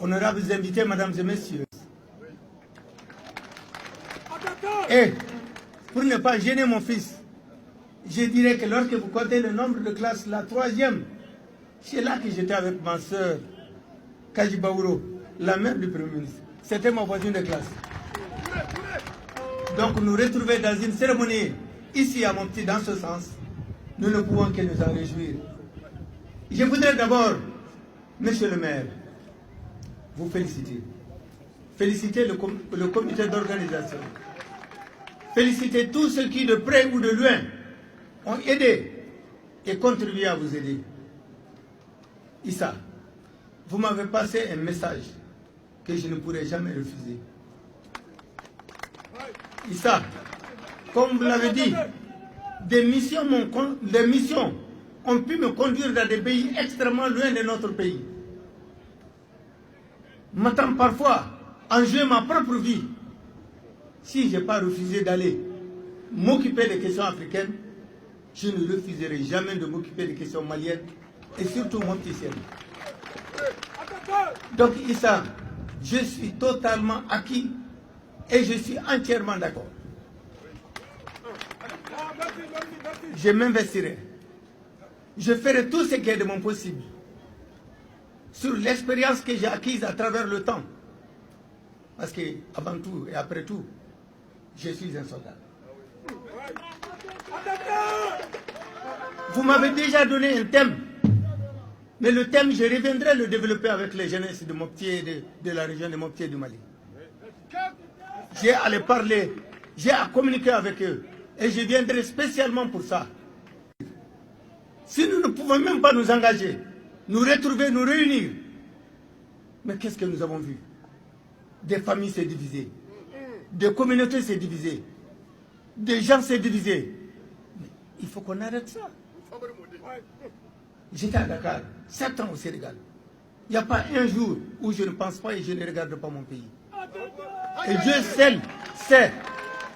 Honorables invités, mesdames et messieurs. Et pour ne pas gêner mon fils, je dirais que lorsque vous comptez le nombre de classes, la troisième, c'est là que j'étais avec ma soeur, Kajibaouro, la mère du Premier ministre. C'était ma voisine de classe. Donc nous retrouver dans une cérémonie, ici à Mopti, dans ce sens, nous ne pouvons que nous en réjouir. Je voudrais d'abord, monsieur le maire, vous féliciter. Féliciter le comité d'organisation. Féliciter tous ceux qui, de près ou de loin, ont aidé et contribué à vous aider. Issa, vous m'avez passé un message que je ne pourrai jamais refuser. Issa, comme vous l'avez dit, des missions ont pu me conduire dans des pays extrêmement loin de notre pays. M'attend parfois en jouer ma propre vie. Si je n'ai pas refusé d'aller m'occuper des questions africaines, je ne refuserai jamais de m'occuper des questions maliennes et surtout monticiennes. Donc Issa, je suis totalement acquis et je suis entièrement d'accord. Je m'investirai. Je ferai tout ce qui est de mon possible sur l'expérience que j'ai acquise à travers le temps. Parce que, avant tout et après tout, je suis un soldat. Vous m'avez déjà donné un thème, mais le thème, je reviendrai le développer avec les jeunesses de Mopti et de la région de Mopti et du Mali. J'ai à les parler, j'ai à communiquer avec eux, et je viendrai spécialement pour ça. Si nous ne pouvons même pas nous engager, nous retrouver, nous réunir, mais qu'est-ce que nous avons vu? Des familles s'est divisées, des communautés s'est divisées, des gens s'est divisés. Mais il faut qu'on arrête ça. J'étais à Dakar, 7 ans au Sénégal. Il n'y a pas un jour où je ne pense pas et je ne regarde pas mon pays. Et Dieu seul sait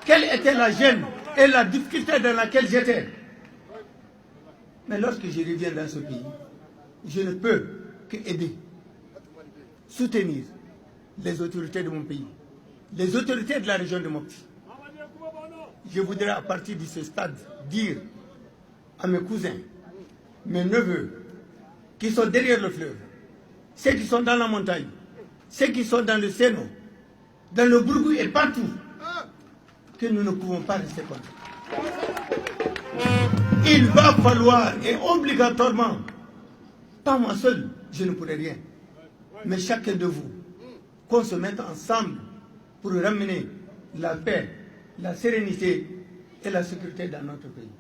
quelle était la gêne et la difficulté dans laquelle j'étais. Mais lorsque je reviens dans ce pays, je ne peux que aider, soutenir les autorités de mon pays, les autorités de la région de Mopti. Je voudrais à partir de ce stade dire à mes cousins, mes neveux, qui sont derrière le fleuve, ceux qui sont dans la montagne, ceux qui sont dans le Séno, dans le Bourgou et partout, que nous ne pouvons pas rester comme ça. Il va falloir, et obligatoirement, pas moi seul, je ne pourrai rien, mais chacun de vous, qu'on se mette ensemble pour ramener la paix, la sérénité et la sécurité dans notre pays.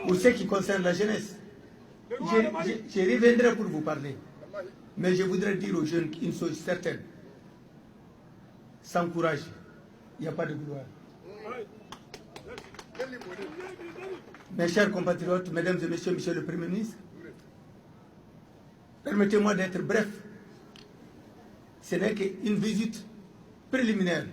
Pour ce qui concerne la jeunesse, je reviendrai pour vous parler. Mais je voudrais dire aux jeunes une chose certaine. Sans courage, il n'y a pas de gloire. Mes chers compatriotes, mesdames et messieurs, monsieur le Premier ministre, permettez-moi d'être bref. Ce n'est qu'une visite préliminaire